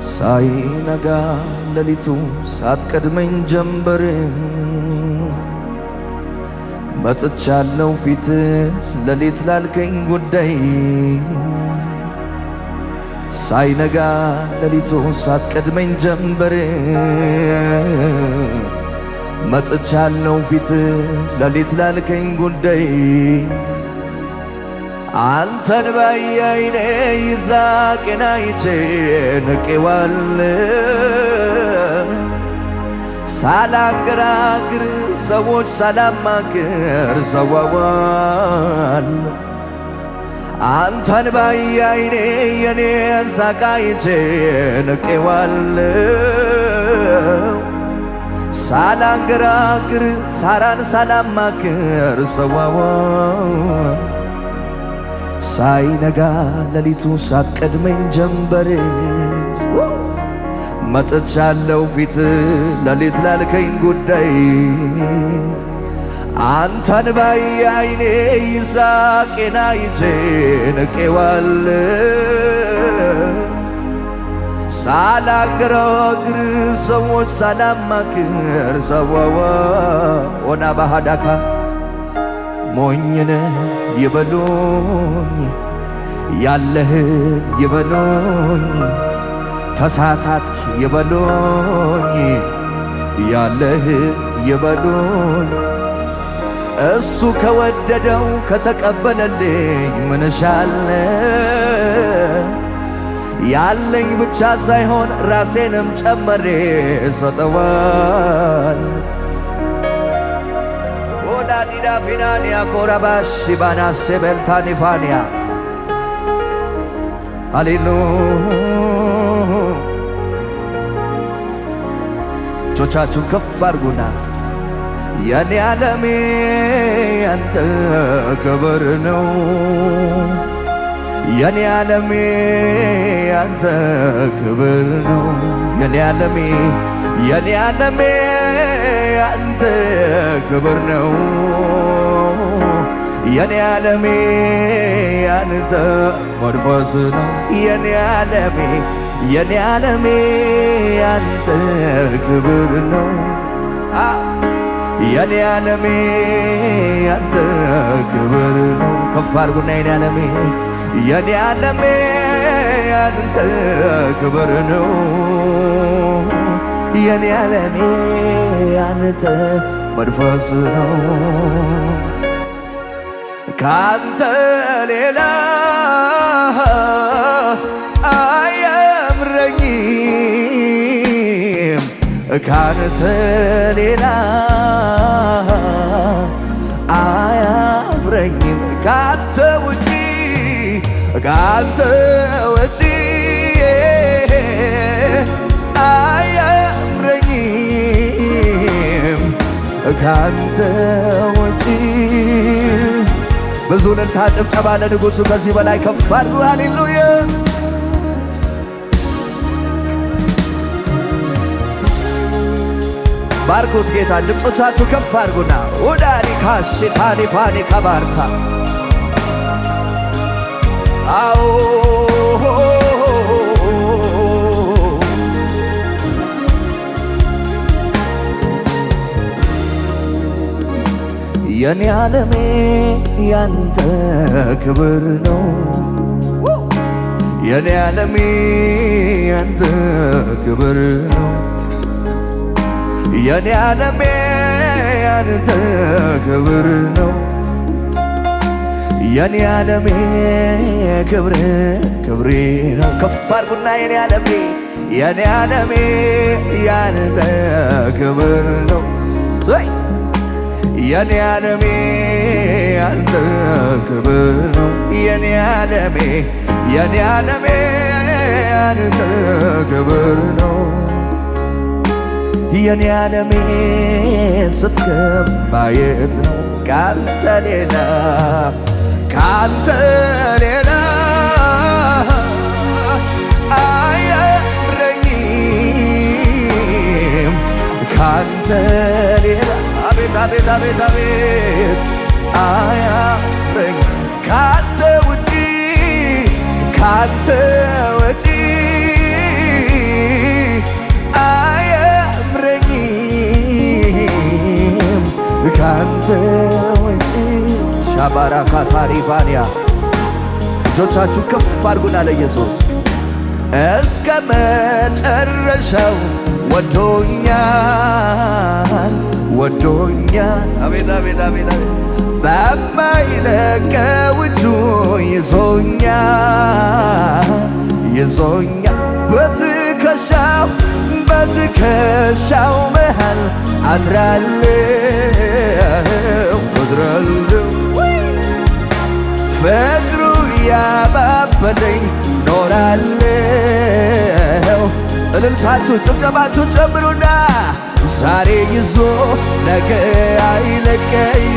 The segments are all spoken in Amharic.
ሳይነጋ ሌሊቱ ሳትቀድመኝ ጀንበር መጥቻለሁ ፊት ሌሊት ላልከኝ ጉዳይ ሳይነጋ ሌሊቱ ሳትቀድመኝ ጀንበር መጥቻለሁ ፊት ሌሊት ላልከኝ ጉዳይ አንተን ባያይኔ ይዛቄና ይቼ ንቄዋለሁ ሳላንገራግር ሰዎች ሳላማክር ሰዋዋለሁ አንተን ባያይኔ የኔን ሳቃይቼ ንቄዋለሁ ሳላንገራግር ሳራን ሳላማክር ሰዋዋለሁ ሳይነጋ ሌሊቱ ሳትቀድመኝ ጀንበር መጥቻለሁ ፊት ሌሊት ላልከኝ ጉዳይ አንተን ባያይኔ ይሳቄና ይቼ ንቄዋለሁ ሳላንገራግር ሰዎች ሳላማክር ሰዋዋ ሆና ባሃዳካ ሞኝነ ይበሉኝ ያለህን ይበሉኝ ተሳሳትክ ይበሉኝ ያለህን ይበሉኝ እሱ ከወደደው ከተቀበለልኝ ምን እሻለሁ ያለኝ ብቻ ሳይሆን ራሴንም ጨመሬ ሰጠዋለሁ ዲዳ ፊናንያ ኮራባሽ ባናሴ ቤልታኒፋንያ ሃሌሉያ ጆቻችሁን ከፍ አድርጉና የኔ ዓለሜ ያንተ ክብር ነው የኔ ዓለሜ ያንተ ክብር ነው የኔ ዓለሜ የኔ ዓለሜ ያንተ ክብር ነው የኔ ዓለሜ ያንተ መንፈስ ነው የኔ ዓለሜ የኔ ዓለሜ ያንተ ክብር ነው የኔ ዓለሜ ያንተ ክብር ነው ከፍ አድርጉና የኔ ዓለሜ የኔ ዓለሜ ያንተ ክብር ነው የኔ ዓለሜ ያንተ መንፈስ ነው ካንተ ሌላ አያምረኝም ካንተ ሌላ አያምረኝም ካንተ ውጪ ካንተ ውጪ አያምረኝም ካንተ ውጪ ብዙ እልልታ ጭብጨባ ለንጉሡ ከዚህ በላይ ከፍ አድርጉ ሃሌሉያ ባርኩት ጌታ ድምፆቻችሁ ከፍ አድርጉና ኡዳኒ ካሽታኒ ፋኒ ከባርታ አዎ የኔ ዓለሜ ያንተ ክብር ነው የኔ ዓለሜ ያንተ ክብር ነው የኔ ዓለሜ ያንተ ክብር ነው የኔ ዓለሜ ክብር ክብሬ ነው ከፍ አድርጉና የኔ ዓለሜ የኔ ዓለሜ ያንተ ክብር ነው የኔ ዓለሜ ያንተ ክብር ነው የኔ ዓለሜ የኔ ዓለሜ ያንተ ክብር ነው የኔ ዓለሜ ስትገባ ማየት ነው ካንተ ሌላ አያምረኝም ካንተ ሌላ አቤት አቤት አቤት አቤት አያምረኝ ካንተ ውጪ ባራካታሪፋንያ እጆቻችሁ ከፍ አድርጉና ለኢየሱስ እስከ መጨረሻው ወዶኛል ወዶኛል አቤት አቤት አቤት በማይለቀው እጁ ይዞኛል ይዞኛል በትከሻው መሃል አድራለሁ ፍቅሩ ያባበለኝ ኖራለሁ። እልልታችሁ ጭብጨባችሁ ጨምሩና ዛሬ ይዞ ነገ አይለቀኝ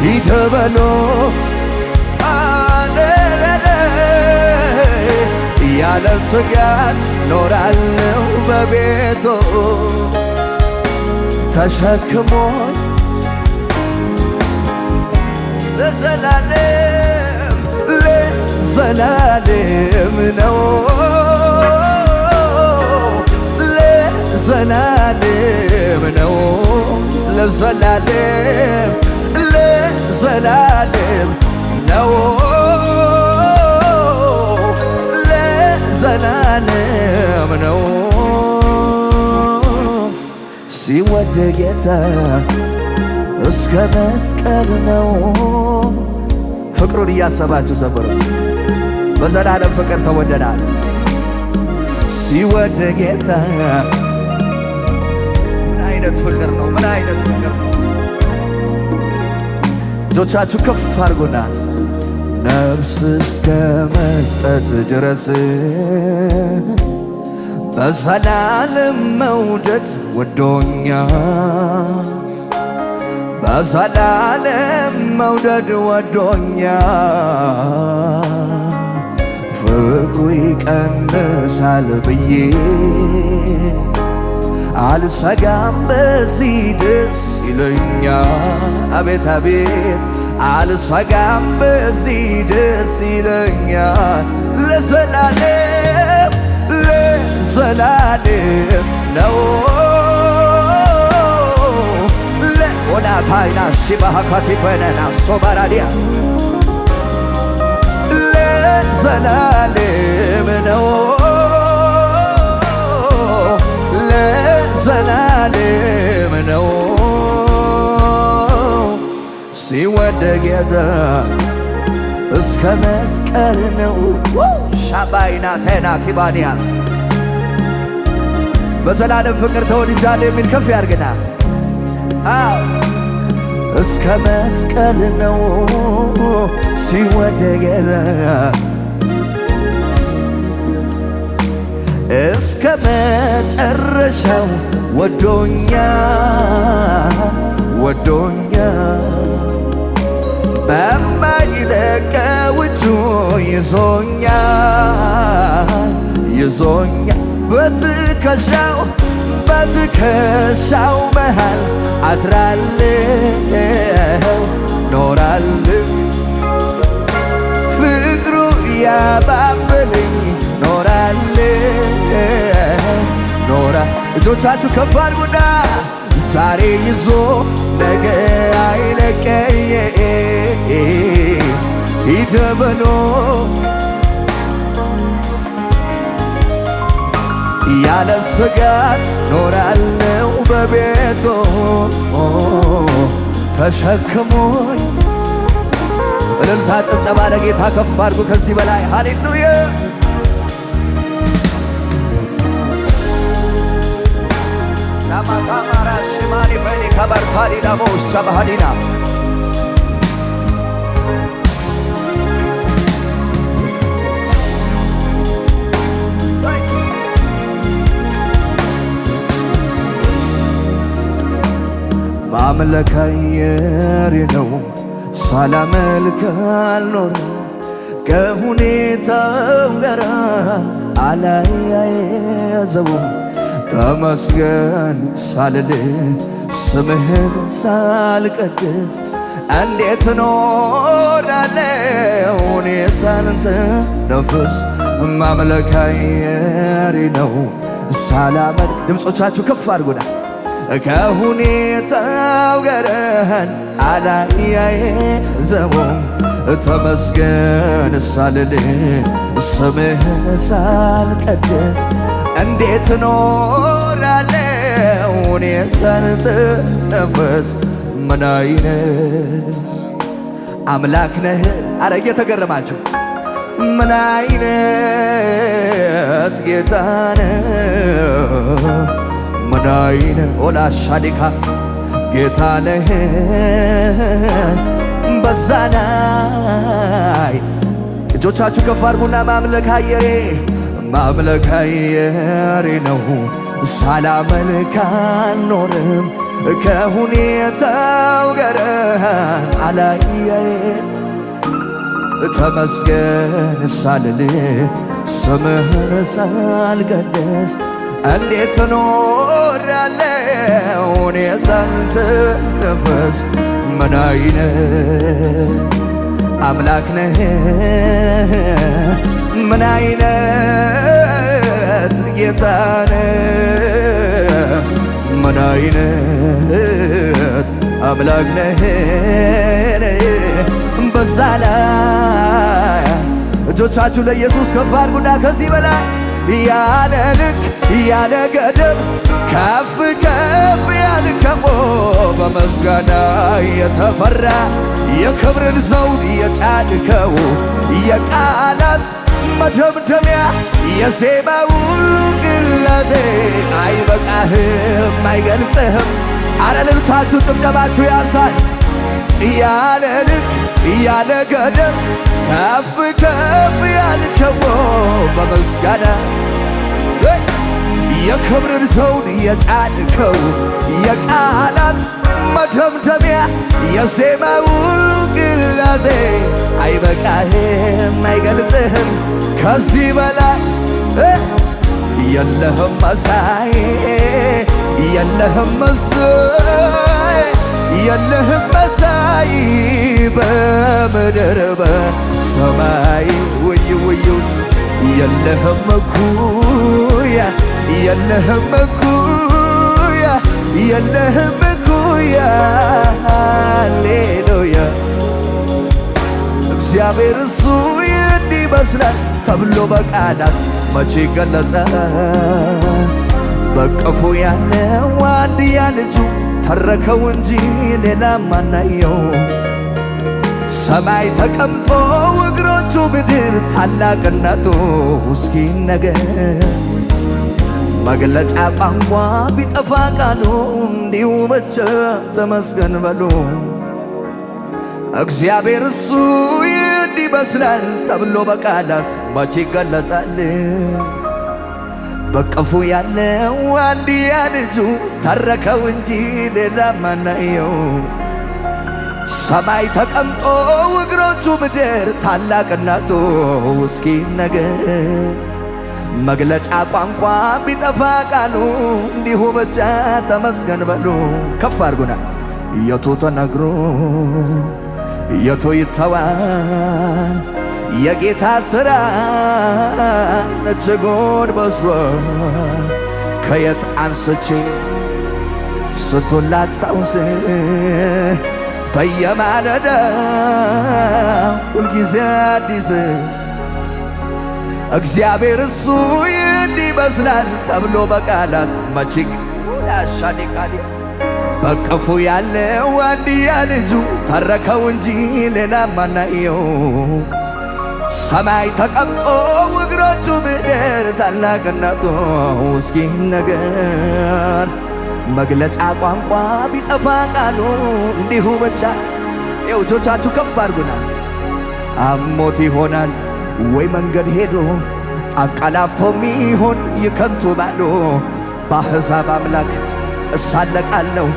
ሂድ በሎ ያለ ስጋት ኖራለሁ በቤቱ ተሸክሞኝ ለዘላለም ነው ለዘላለም ነው ለዘላለም ነው ለዘላለም ነው ሲወድ ጌታ እስከ መስቀል ነው። ፍቅሩን እያሰባችሁ ዘምሩ። በዘላለም ፍቅር ተወደናል። ሲወድ ጌታ ምን አይነት ፍቅር ነው! ምን አይነት ፍቅር ነው! እጆቻችሁ ከፍ አድርጉና ነፍስ እስከ መስጠት ድረስ በዘላለም መውደድ ወዶኛል በዘላለም መውደድ ወዶኛል ፍቅሩ ይቀንሳል ብዬ አልሰጋም በዚህ ደስ ይለኛል አቤት አቤት አልሰጋም በዚህ ደስ ይለኛል ለዘላለም ነው ለኦናታይና ሽባሃካቲፈነና ሶባራዲያ ለዘላለም ነው ለዘላለም ነው ሲወድ ጌታ እስከ መስቀል ነው ሻባይና ተና ኪባንያ በዘላለም ፍቅር ተወድጃለሁ የሚል ከፍ ያርግና እስከ መስቀል ነው ሲወድ ጌታ እስከ መጨረሻው ወዶኛል በማይለቀው እጁ ይዞኛል በትከሻው መሃል አድራለሁ ኖራለሁ ፍቅሩ ያባበለኝ እጆቻችሁ ከፍ አድርጉና ዛሬ ይዞ ነገ አይለቀኝ ሂድ በሎ ያለ ስጋት ኖራለሁ በቤቱ ተሸክሞኝ እልልታ ጭብጨባ ለጌታ ከፍ አድርጉ ከዚህ በላይ ሃሌሉያ ሻማካማራ ሽማኒ ፈኒ ከበርታሪ ዳሞስ ሰባሃዲና ማምለክ አየሬ ነው ሳላመልክ አልኖርም ከሁኔታው ጋር አላያይዘውም ተመስገን ሳልል ስምህን ሳልቀድስ እንዴት እኖራለሁ እኔ ሳልተነፍስ ማምለክ አየሬ ነው ሳላመልክ ድምፆቻችሁ ከፍ አድርጉና ከሁኔታው ገረን አላያይዘውም ተመስገን ሳልል ስምህ ሳልቀድስ እንዴት ኖራለው እኔ ሳልተነፍስ ምን አይነት አምላክ ነህ። አረ እየተገረማችሁ ምን አይነት ጌታ ነህ ምን አይነት ኦላሻዲካ ጌታ ነህ በዛ ላይ እጆቻችሁ ከፍ አድርጉና ማምለክ አየሬ ነው ሳላመልክ አልኖርም ከሁኔታው ጋር አላያዬም ተመስገን ሳልል ስምህን ሳልቀድስ እንዴት እኖራለሁ እኔ ሳልተነፍስ ምን አይነት አምላክ ነህ ምን አይነት ጌታ ነህ ምን አይነት አምላክ ነህ በዛ ላይ እጆቻችሁ ለኢየሱስ ከፍ አድርጉና ከዚህ በላይ ያለ ልክ ያለ ገደብ ከፍ ከፍ ያልከሞ በምስጋና የተፈራ የክብርን ዘውድ የጫንከው የቃላት መደምደሚያ የዜማ ሁሉ ግለቴ አይበቃህም አይገልጽህም። አረ እልልታችሁ ጭብጨባችሁ ያንሳል። ያለ ልክ ያለ ገደብ ከፍ ከፍ ያልከው በምስጋና የክብርን ዘውድ የጫንከው የቃላት መደምደሚያ የዜማ ሁሉ ግላዜ አይበቃህም አይገልጽህም። ከዚህ በላይ የለህም መሳይ የለህም መሳይ የለህም መሳይ በምድር በሰማይ ውይ ውይ የለህም እኩያ የለህም እኩያ የለህም እኩያ ሃሌሉያ። እግዚአብሔር እሱ ይህን ይመስላል ተብሎ በቃላት መቼ ገለጸ? በቅፉ ያለው አንድያ ልጁ ተረከው እንጂ ሌላ ማናየው። ሰማይ ተቀምጦ እግሮቹ ምድር ታላቅነቱ እስኪ ነገር መግለጫ ቋንቋ ቢጠፋ ቃሉ እንዲሁ ብቻ ተመስገን በሉ። እግዚአብሔር እሱ ይህን ይመስላል ተብሎ በቃላት መቼ ይገለጻል? በቅፉ ያለው አንድያ ልጁ ተረከው እንጂ ሌላ ማናየው። ሰማይ ተቀምጦ እግሮቹ ምድር ታላቅነቱ እስኪ ነገር መግለጫ ቋንቋ ቢጠፋ ቃሉ እንዲሁ ብቻ ተመስገን በሉ። ከፍ አድርጉና የቱ ተነግሮ የቱ ይተዋል? የጌታ ሥራ እጅጉን በዝቷል። ከየት አንስቼ ስንቱን ላስታውስ በየማለዳ ሁልጊዜ አዲስ እግዚአብሔር እሱ ይህን ይመስላል ተብሎ በቃላት መችግ ላሻኔቃዴ በቅፉ ያለው አንድያ ልጁ ተረከው እንጂ ሌላ ማናየው። ሰማይ ተቀምጦ እግሮቹ ምድር ታላቅነቱ እስኪ ነገር መግለጫ ቋንቋ ቢጠፋ ቃሉ እንዲሁ ብቻ። እጆቻችሁ ከፍ አድርጉና አሞት ይሆናል ወይ መንገድ ሄዶ አቀላፍቶም ይሆን ይከንቱ ባዶ በአሕዛብ አምላክ እሳለቃለሁ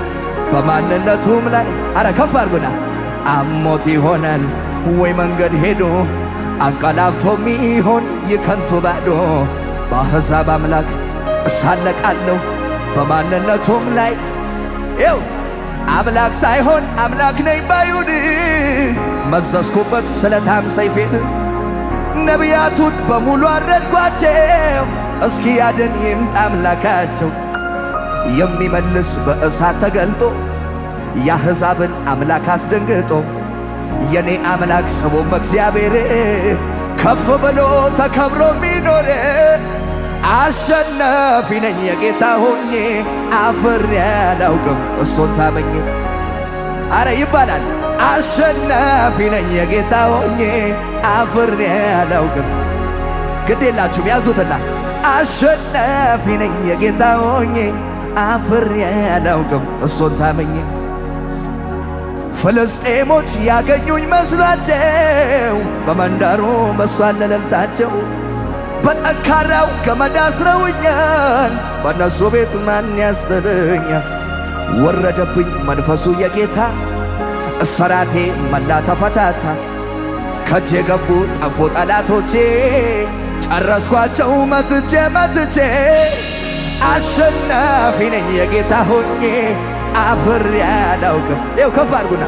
በማንነቱም ላይ። አረ ከፍ አድርጉና አሞት ይሆናል ወይ መንገድ ሄዶ አንቀላፍቶም ይሆን ይከንቱ ባዶ በአሕዛብ አምላክ እሳለቃለሁ በማንነቱም ላይ። ይው አምላክ ሳይሆን አምላክ ነኝ ባዩን መዘዝኩበት ስለታም ሰይፌን ነቢያቱን በሙሉ አረድኳቸው እስኪ ያድን ይምጣ አምላካቸው። የሚመልስ በእሳት ተገልጦ የአሕዛብን አምላክ አስደንግጦ የኔ አምላክ ስሙም እግዚአብሔር ከፍ ብሎ ተከብሮ ሚኖር አሸናፊ ነኝ የጌታ ሆኜ አፍሬ አላውቅም እሱን ታመኜ። አረ ይባላል አሸናፊ ነኝ የጌታ ሆኜ አፍሬ አላውቅም። ግዴላችሁም ያዙትና አሸናፊ ነኝ የጌታ ሆኜ አፍሬ አላውቅም እሱን ታመኜ። ፍልስጤሞች ያገኙኝ መስሏቸው በመንደሩ በስቷል እልልታቸው። በጠንካራው ገመድ አስረውኛል በእነሱ ቤት ማን ያስጥለኛል? ወረደብኝ መንፈሱ የጌታ እስራቴ መላ ተፈታታ። ከእጄ ገቡ ጠፉ ጠላቶቼ ጨረስኳቸው መትቼ መትቼ። አሸናፊ ነኝ የጌታ ሆኜ አፍሬ አላውቅም። ይኸው ከፍ አድርጉና